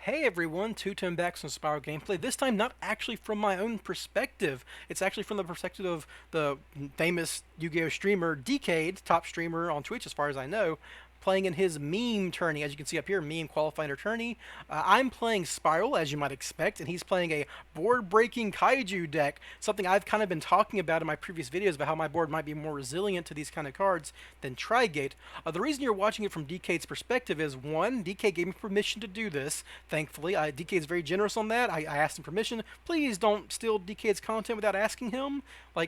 Hey everyone, two-tone back some Spyral gameplay. This time not actually from my own perspective. It's actually from the perspective of the famous Yu-Gi-Oh streamer Dkayed, top streamer on Twitch as far as I know, playing in his meme tourney. As you can see up here, meme qualifier tourney. I'm playing Spyral, as you might expect, and he's playing a board-breaking Kaiju deck, something I've kind of been talking about in my previous videos about how my board might be more resilient to these kind of cards than Trigate. The reason you're watching it from Dkayd's perspective is, one, Dkayed gave me permission to do this, thankfully. Dkayd's very generous on that. I asked him permission. Please don't steal Dkayd's content without asking him,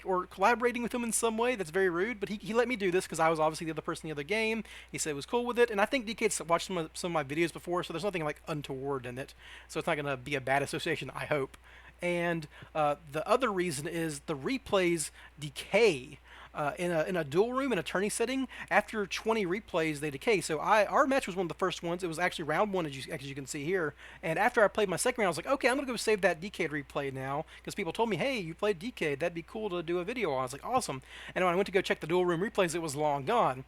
or collaborating with him in some way. That's very rude, but he let me do this because I was obviously the other person in the other game. He said was cool with it, and I think DK's watched some of my videos before, so there's nothing like untoward in it. So it's not going to be a bad association, I hope. And the other reason is the replays decay. In a duel room in a tourney setting, after 20 replays they decay. So our match was one of the first ones. It was actually round one, as you can see here. And after I played my second round, I was like, okay, I'm gonna go save that Dkayed replay now, because people told me, hey, you played Dkayed, that'd be cool to do a video on. I was like, awesome. And when I went to go check the duel room replays, it was long gone.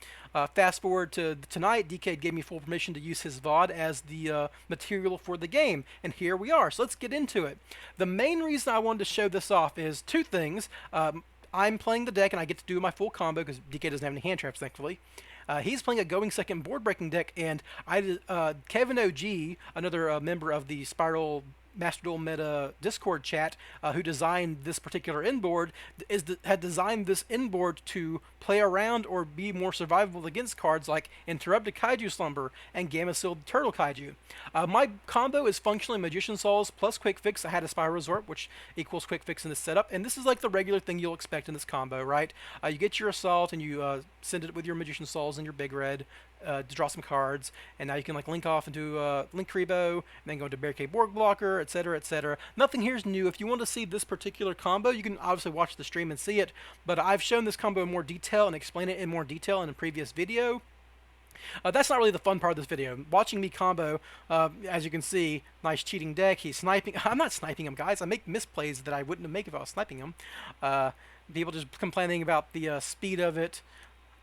Fast forward to tonight, Dkayed gave me full permission to use his VOD as the material for the game, and here we are. So let's get into it. The main reason I wanted to show this off is two things. I'm playing the deck, and I get to do my full combo because DK doesn't have any hand traps, thankfully. He's playing a going second board breaking deck, and Kevin OG, another member of the Spyral Master Duel Meta Discord chat, who designed this particular inboard, had designed this inboard to play around or be more survivable against cards like Interrupted Kaiju Slumber and Gamma Sealed Turtle Kaiju. My combo is functionally Magician Souls plus Quik Fix. I had a Spyral Resort, which equals Quik Fix in this setup, and this is like the regular thing you'll expect in this combo, right? You get your Assault, and you send it with your Magician Souls and your Big Red to draw some cards, and now you can link off into Link Rebo, and then go into Barricade Board Blocker, etc., etc. Nothing here's new. If you want to see this particular combo, you can obviously watch the stream and see it, but I've shown this combo in more detail and explain it in more detail in a previous video. That's not really the fun part of this video. Watching me combo, as you can see, nice cheating deck. He's sniping. I'm not sniping him, guys. I make misplays that I wouldn't make if I was sniping him. People just complaining about the speed of it.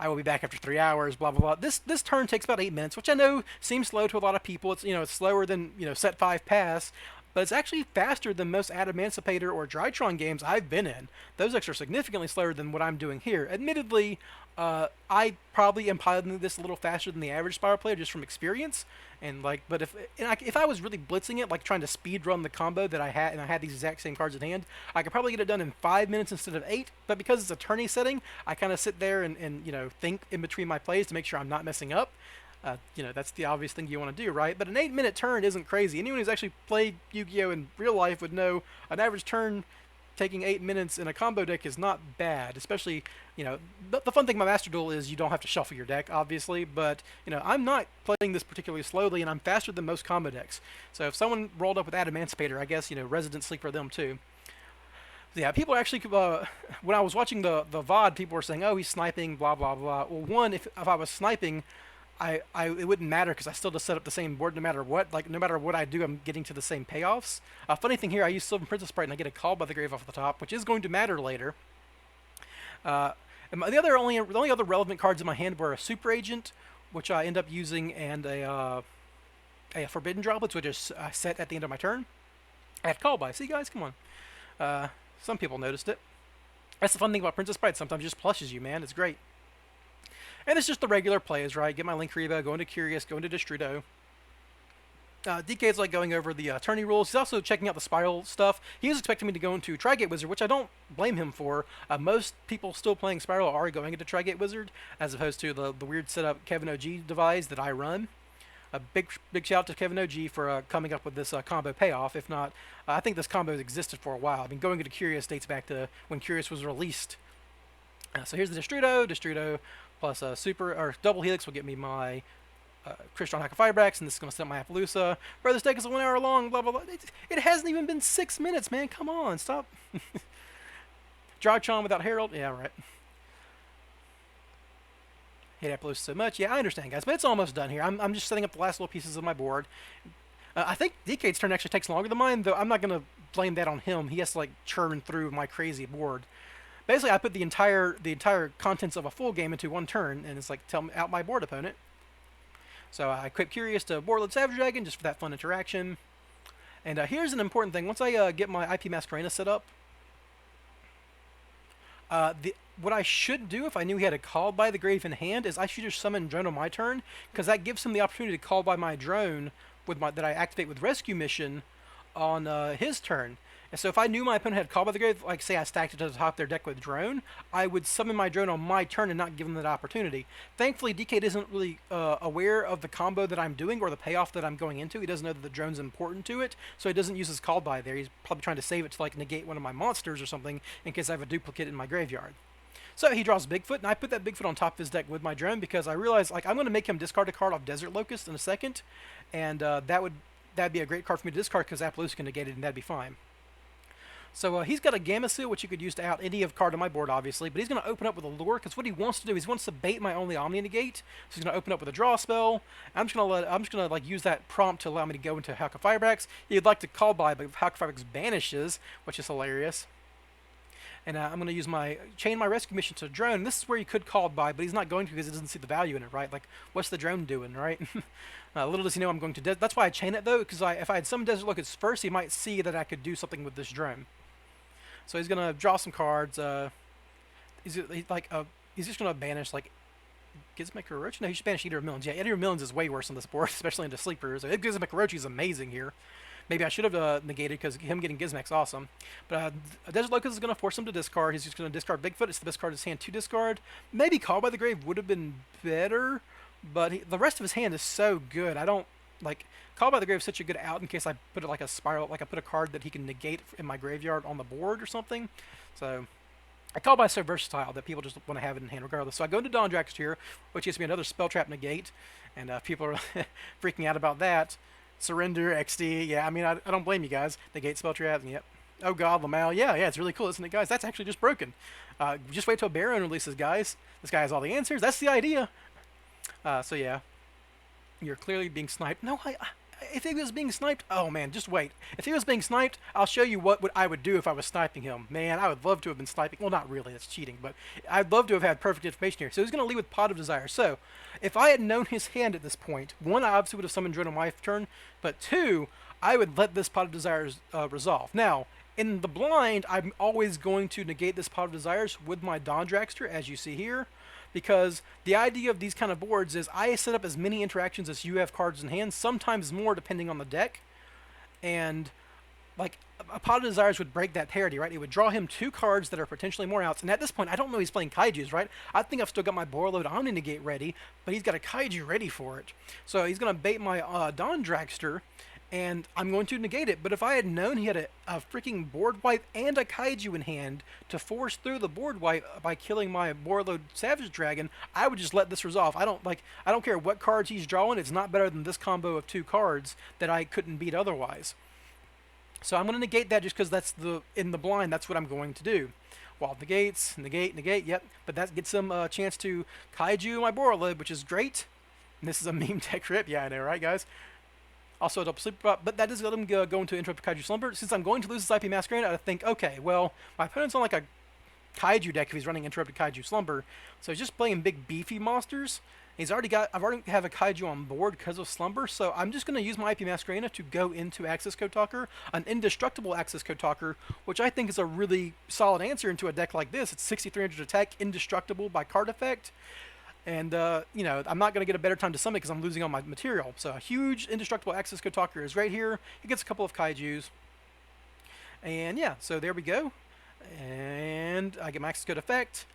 I will be back after 3 hours, blah, blah, blah. This turn takes about 8 minutes, which I know seems slow to a lot of people. It's, it's slower than, set 5 pass, but it's actually faster than most Adamantipator or Drytron games I've been in. Those decks are significantly slower than what I'm doing here. Admittedly, I probably am piloting this a little faster than the average Spyral player just from experience. But if I was really blitzing it, like trying to speed run the combo that I had, and I had these exact same cards in hand, I could probably get it done in 5 minutes instead of 8. But because it's a tourney setting, I kind of sit there and think in between my plays to make sure I'm not messing up. That's the obvious thing you want to do, right? But an 8-minute turn isn't crazy. Anyone who's actually played Yu-Gi-Oh! In real life would know an average turn taking 8 minutes in a combo deck is not bad, especially, the fun thing about Master Duel is you don't have to shuffle your deck, obviously, but, I'm not playing this particularly slowly, and I'm faster than most combo decks. So if someone rolled up with Adamantipator, I guess, Resident Sleeper them too. Yeah, people actually, when I was watching the VOD, people were saying, oh, he's sniping, blah, blah, blah. Well, one, if I was sniping, it wouldn't matter because I still just set up the same board no matter what. Like, no matter what I do, I'm getting to the same payoffs. Funny thing here, I use Sylvan Princess Sprite and I get a Call by the Grave off the top, which is going to matter later. And the only other relevant cards in my hand were a Super Agent, which I end up using, and a Forbidden Droplets, which is set at the end of my turn. I had Call by. See, guys, come on. Some people noticed it. That's the fun thing about Princess Sprite. Sometimes it just plushes you, man. It's great. And it's just the regular plays, right? Get my Link Rebo, go into Curious, go into Destrudo. DK's like going over the tourney rules. He's also checking out the Spyral stuff. He was expecting me to go into Trigate Wizard, which I don't blame him for. Most people still playing Spyral are going into Trigate Wizard, as opposed to the weird setup Kevin OG devised that I run. A big shout out to Kevin OG for coming up with this combo payoff. If not, I think this combo has existed for a while. I mean, going into Curious dates back to when Curious was released. So here's the Destrudo plus Super or Double Helix will get me my Crystron Hack of Firebrax, and this is going to set up my Appaloosa. Bro, this deck is 1 hour long, blah, blah, blah. It hasn't even been 6 minutes, man. Come on, stop. Drytron without Herald? Yeah, right. Hate Appaloosa so much. Yeah, I understand, guys, but it's almost done here. I'm just setting up the last little pieces of my board. I think Dkayd's turn actually takes longer than mine, though I'm not going to blame that on him. He has to, churn through my crazy board. Basically, I put the entire contents of a full game into one turn, and it's like, out my board, opponent. So I equip Curious to Borreload Savage Dragon just for that fun interaction. And here's an important thing. Once I get my IP Masquerena set up, what I should do if I knew he had a Call by the Grave in hand is I should just summon Drone on my turn, because that gives him the opportunity to call by my drone with that I activate with Rescue Mission on his turn. And so if I knew my opponent had Call by the Grave, like say I stacked it to the top of their deck with Drone, I would summon my Drone on my turn and not give them that opportunity. Thankfully, Dkayed isn't really aware of the combo that I'm doing or the payoff that I'm going into. He doesn't know that the Drone's important to it, so he doesn't use his Call by there. He's probably trying to save it to like negate one of my monsters or something in case I have a duplicate in my graveyard. So he draws Bigfoot, and I put that Bigfoot on top of his deck with my Drone because I realized like I'm going to make him discard a card off Desert Locust in a second, and that'd be a great card for me to discard because Appaloosa can negate it, and that'd be fine. So he's got a Gamma Seal, which you could use to out any of card on my board, obviously. But he's going to open up with a Lure, because what he wants to do is he wants to bait my only Omni Negate. So he's going to open up with a Draw spell. I'm just going to like use that prompt to allow me to go into Hawk of Firebrax. He'd like to call by, but Hawk of Firebrax banishes, which is hilarious. And I'm going to use chain my Rescue Mission to Drone. This is where he could call by, but he's not going to because he doesn't see the value in it, right? Like, what's the Drone doing, right? Little does he know I'm going to. That's why I chain it though, because if I had some Desert Locusts first, he might see that I could do something with this Drone. So he's gonna draw some cards. He's just gonna banish like Gizmek Orochi. No, he should banish Eater of Millions. Yeah, Eater of Millions is way worse on this board, especially into Sleepers. Gizmek Orochi is amazing here. Maybe I should have negated because him getting Gizmek's awesome. But Desert Locust is going to force him to discard. He's just going to discard Bigfoot. It's the best card in his hand to discard. Maybe Call by the Grave would have been better, but the rest of his hand is so good. I don't like Call by the Grave is such a good out in case I put it like a Spyral, like I put a card that he can negate in my graveyard on the board or something. So I Call by is so versatile that people just want to have it in hand regardless. So I go into Dawn Dragster here, which gives me another Spell Trap negate, and people are freaking out about that. Surrender, XD, yeah, I mean, I don't blame you guys. Negate Spell Trap, yep. Oh god, Lamal, yeah, it's really cool, isn't it, guys? That's actually just broken. Just wait till Baron releases, guys. This guy has all the answers. That's the idea. So yeah, you're clearly being sniped. No, if he was being sniped, oh man, just wait. If he was being sniped, I'll show you what I would do if I was sniping him. Man, I would love to have been sniping. Well, not really, that's cheating, but I'd love to have had perfect information here. So he's going to lead with Pot of Desire. So if I had known his hand at this point, one, I obviously would have summoned Drone on my turn, but two, I would let this Pot of Desires resolve. Now, in the blind, I'm always going to negate this Pot of Desires with my Dawn Dragster, as you see here, because the idea of these kind of boards is I set up as many interactions as you have cards in hand, sometimes more depending on the deck, and like a Pot of Desires would break that parity, right? It would draw him 2 cards that are potentially more outs, and at this point I don't know he's playing Kaijus, right? I think I've still got my Borreload Omni Negate ready, but he's got a Kaiju ready for it. So he's going to bait my Dawn Dragster, and I'm going to negate it. But if I had known he had a freaking board wipe and a Kaiju in hand to force through the board wipe by killing my Borreload Savage Dragon, I would just let this resolve. I don't care what cards he's drawing. It's not better than this combo of 2 cards that I couldn't beat otherwise. So I'm going to negate that just because in the blind, that's what I'm going to do. Wall negates, negate, yep. But that gets him a chance to Kaiju my Borreload, which is great. And this is a meme tech rip. Yeah, I know, right, guys? Also a double sleeper, but that does let him go into Interrupt Kaiju Slumber. Since I'm going to lose this IP Masquerade, I think, okay, well, my opponent's on like a Kaiju deck if he's running Interrupted Kaiju Slumber, so he's just playing big beefy monsters. I've already have a Kaiju on board because of Slumber, so I'm just going to use my IP Masquerade to go into Access Code Talker, an indestructible Access Code Talker, which I think is a really solid answer into a deck like this. It's 6300 attack, indestructible by card effect. And, you know, I'm not going to get a better time to summon because I'm losing all my material. So a huge indestructible Access Code Talker is right here. He gets a couple of Kaijus. And, yeah, so there we go. And I get my Access Code effect.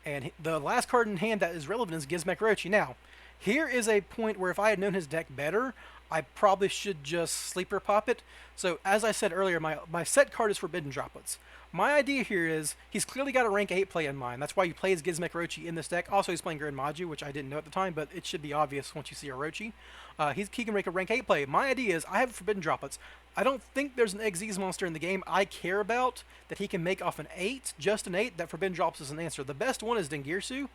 And the last card in hand that is relevant is Gizmek Orochi. Now, here is a point where if I had known his deck better, I probably should just Sleeper pop it. So, as I said earlier, my set card is Forbidden Droplets. My idea here is he's clearly got a rank 8 play in mind. That's why you play as Gizmek Orochi in this deck. Also, he's playing Gren Maju, which I didn't know at the time, but it should be obvious once you see Orochi. He can make a rank 8 play. My idea is I have Forbidden Droplets. I don't think there's an Xyz monster in the game I care about that he can make off an 8, just an 8, that Forbidden Droplets is an answer. The best one is Dengirsu.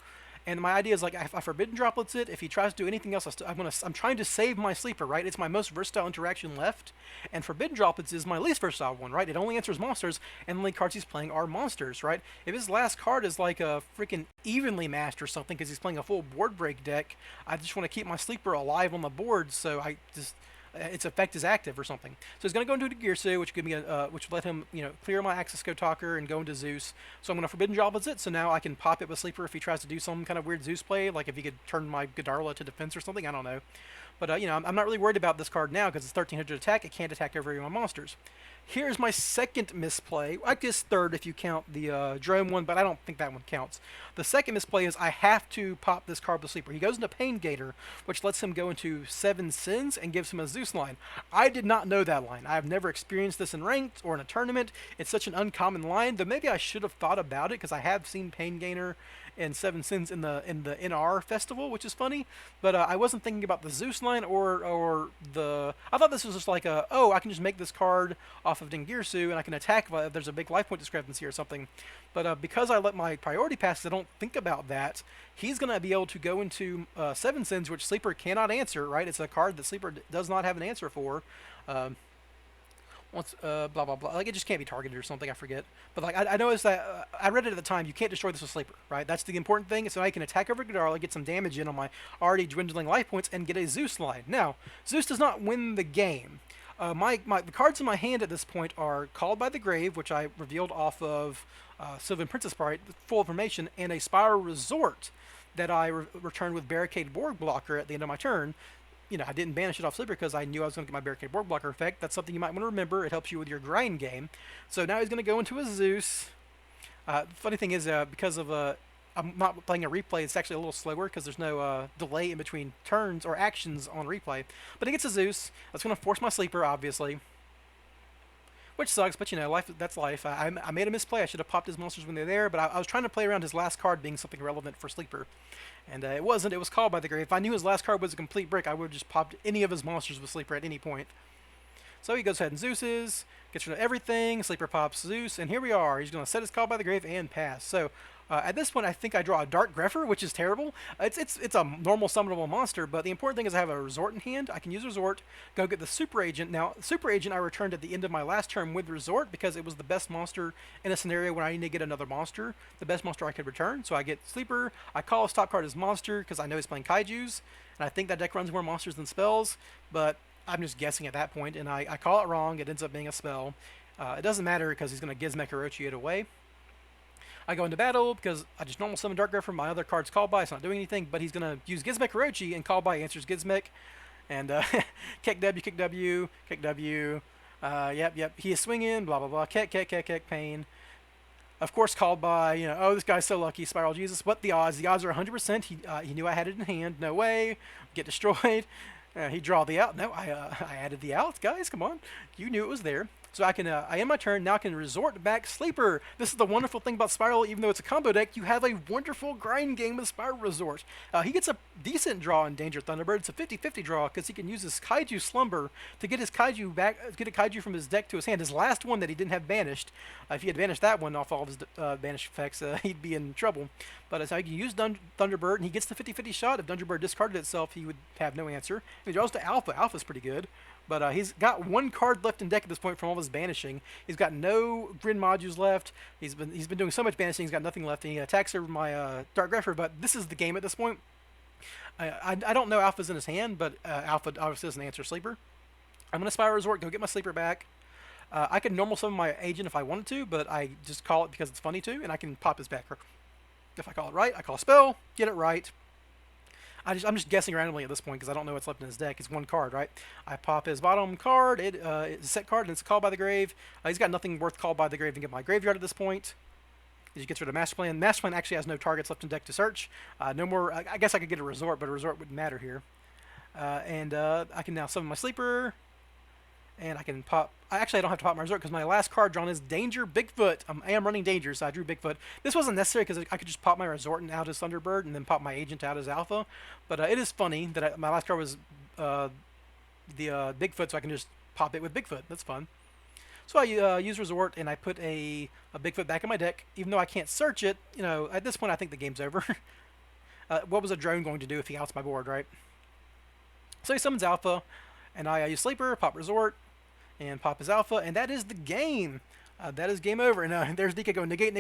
And my idea is, like, if I Forbidden Droplets it, if he tries to do anything else, I'm trying to save my Sleeper, right? It's my most versatile interaction left, and Forbidden Droplets is my least versatile one, right? It only answers monsters, and the only cards he's playing are monsters, right? If his last card is like a freaking Evenly Matched or something because he's playing a full board break deck, I just want to keep my Sleeper alive on the board, so its effect is active or something. So he's going to go into Gearsu, which give me which will let him clear my Axis Code Talker and go into Zeus. So I'm going to Forbidden Droplets it. So now I can pop it with Sleeper if he tries to do some kind of weird Zeus play, like if he could turn my Godarla to defense or something. I don't know. But I'm not really worried about this card now because it's 1300 attack. It can't attack every one of my monsters. Here's my second misplay. I guess third if you count the drone one, but I don't think that one counts. The second misplay is I have to pop this card with Sleeper. He goes into Pain Gator, which lets him go into 7 Sins and gives him a Zeus line. I did not know that line. I have never experienced this in ranked or in a tournament. It's such an uncommon line, though maybe I should have thought about it because I have seen Pain Gainer and 7 Sins in the NR festival, which is funny. But I wasn't thinking about the Zeus line or the. I thought this was just like I can just make this card off of Dingirsu and I can attack if there's a big life point discrepancy or something. But because I let my priority passes, I don't think about that. He's going to be able to go into 7 Sins, which Sleeper cannot answer, right? It's a card that Sleeper does not have an answer for. Once blah blah blah, like it just can't be targeted or something, I forget. But like I noticed that I read it at the time. You can't destroy this with Sleeper, right? That's the important thing. So I can attack over Godarla, get some damage in on my already dwindling life points, and get a Zeus line. Now Zeus does not win the game. The cards in my hand at this point are Called by the Grave, which I revealed off of Sylvan Princess Sprite, full information, and a Spyral Resort that I returned with Barricade Borg Blocker at the end of my turn. I didn't banish it off Sleeper because I knew I was going to get my Barricade Borg Blocker effect. That's something you might want to remember. It helps you with your grind game. So now he's going to go into a Zeus. Funny thing is, because of I'm not playing a replay, it's actually a little slower because there's no delay in between turns or actions on replay. But he gets a Zeus. That's going to force my Sleeper, obviously. Which sucks, but life, that's life. I made a misplay. I should have popped his monsters when they're there, but I was trying to play around his last card being something relevant for Sleeper. And it wasn't. It was Called by the Grave. If I knew his last card was a complete brick, I would have just popped any of his monsters with Sleeper at any point. So he goes ahead and Zeus's, gets rid of everything, Sleeper pops Zeus, and here we are. He's going to set his Called by the Grave and pass. So at this point, I think I draw a Dark Grepher, which is terrible. It's a normal summonable monster, but the important thing is I have a Resort in hand. I can use Resort, go get the Super Agent. Now, Super Agent I returned at the end of my last turn with Resort because it was the best monster in a scenario when I need to get another monster, the best monster I could return. So I get Sleeper, I call his top card as Monster because I know he's playing Kaijus, and I think that deck runs more monsters than spells, but I'm just guessing at that point, and I call it wrong. It ends up being a spell. It doesn't matter because he's going to Gizmek Orochi it away. I go into battle because I just normal summon Dark Grepher. My other card's Called by. It's not doing anything, but he's going to use Gizmek Orochi, and Called by answers Gizmek. And kick W, kick W, kick W. Yep. He is swinging, blah, blah, blah. Kick, pain. Of course, Called by, oh, this guy's so lucky, Spyral Jesus. What the odds? The odds are 100%. He knew I had it in hand. No way. Get destroyed. He draw the out. No, I added the out, guys. Come on. You knew it was there. So I can, I end my turn. Now I can Resort back Sleeper. This is the wonderful thing about Spyral. Even though it's a combo deck, you have a wonderful grind game with Spyral Resort. He gets a decent draw in Danger Thunderbird. It's a 50-50 draw because he can use his Kaiju Slumber to get his Kaiju back, get a Kaiju from his deck to his hand. His last one that he didn't have banished. If he had banished that one off all of his banished effects, he'd be in trouble. But so he can use Thunderbird, and he gets the 50-50 shot. If Thunderbird discarded itself, he would have no answer. He draws to Alpha. Alpha's pretty good. But he's got one card left in deck at this point from all his banishing. He's got no Gren Majus left. He's been doing so much banishing. He's got nothing left. And he attacks over my Dark Grepher. But this is the game at this point. I don't know Alpha's in his hand, but Alpha obviously doesn't answer Sleeper. I'm going to Spyral Resort, go get my Sleeper back. I could normal summon my Agent if I wanted to, but I just call it because it's funny to, and I can pop his back. If I call it right, I call a spell, get it right. I'm just guessing randomly at this point because I don't know what's left in his deck. It's one card, right? I pop his bottom card. It's a set card, and it's Called by the Grave. He's got nothing worth Called by the Grave to get my graveyard at this point. He gets rid of Master Plan. Master Plan actually has no targets left in deck to search. No more. I guess I could get a Resort, but a Resort wouldn't matter here. I can now summon my Sleeper. And I can pop. I don't have to pop my Resort because my last card drawn is Danger Bigfoot. I am running Danger, so I drew Bigfoot. This wasn't necessary because I could just pop my Resort and out as Thunderbird and then pop my Agent out as Alpha. But it is funny that my last card was the Bigfoot, so I can just pop it with Bigfoot. That's fun. So I use Resort and I put a Bigfoot back in my deck. Even though I can't search it, at this point I think the game's over. What was a drone going to do if he outs my board, right? So he summons Alpha, and I use Sleeper, pop Resort, and pop his Alpha, and that is the game. That is game over. And there's Dkayed going negate.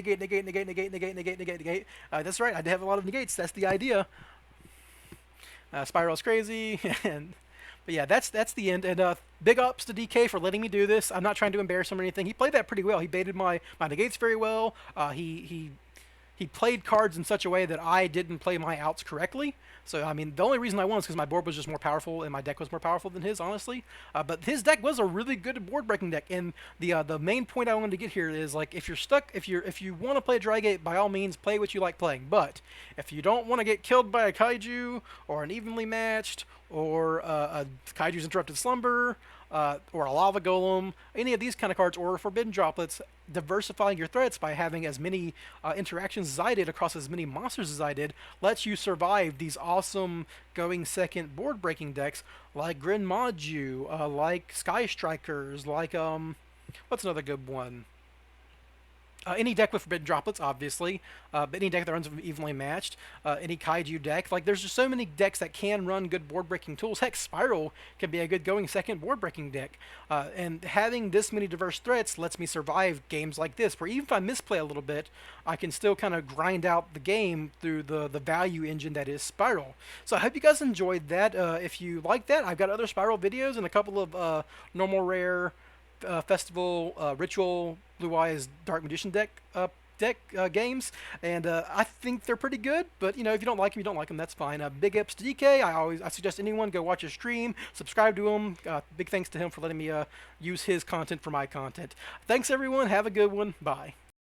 That's right, I have a lot of negates. That's the idea. Spyral's crazy, But yeah, that's the end. And big ups to DK for letting me do this. I'm not trying to embarrass him or anything. He played that pretty well. He baited my negates very well. He played cards in such a way that I didn't play my outs correctly. So, I mean, the only reason I won is because my board was just more powerful and my deck was more powerful than his, honestly. But his deck was a really good board breaking deck. And the main point I wanted to get here is, like, if you're stuck, if you want to play Drygate, by all means, play what you like playing. But if you don't want to get killed by a Kaiju or an evenly matched or a Kaiju's Interrupted Slumber, or a Lava Golem, any of these kind of cards, or Forbidden Droplets, diversifying your threats by having as many interactions as I did across as many monsters as I did lets you survive these awesome going second board breaking decks like Gren Maju, like Sky Strikers, like what's another good one? Any deck with Forbidden Droplets, obviously, but any deck that runs evenly matched, any Kaiju deck. Like, there's just so many decks that can run good board-breaking tools. Heck, Spyral can be a good going second board-breaking deck. And having this many diverse threats lets me survive games like this, where even if I misplay a little bit, I can still kind of grind out the game through the value engine that is Spyral. So I hope you guys enjoyed that. If you like that, I've got other Spyral videos and a couple of normal rare festival ritual blue eyes dark magician deck games, and I think they're pretty good. But you know, if you don't like them, you don't like them. That's fine. Big ups to DK. I suggest anyone go watch his stream, subscribe to him. Big thanks to him for letting me use his content for my content. Thanks everyone. Have a good one. Bye.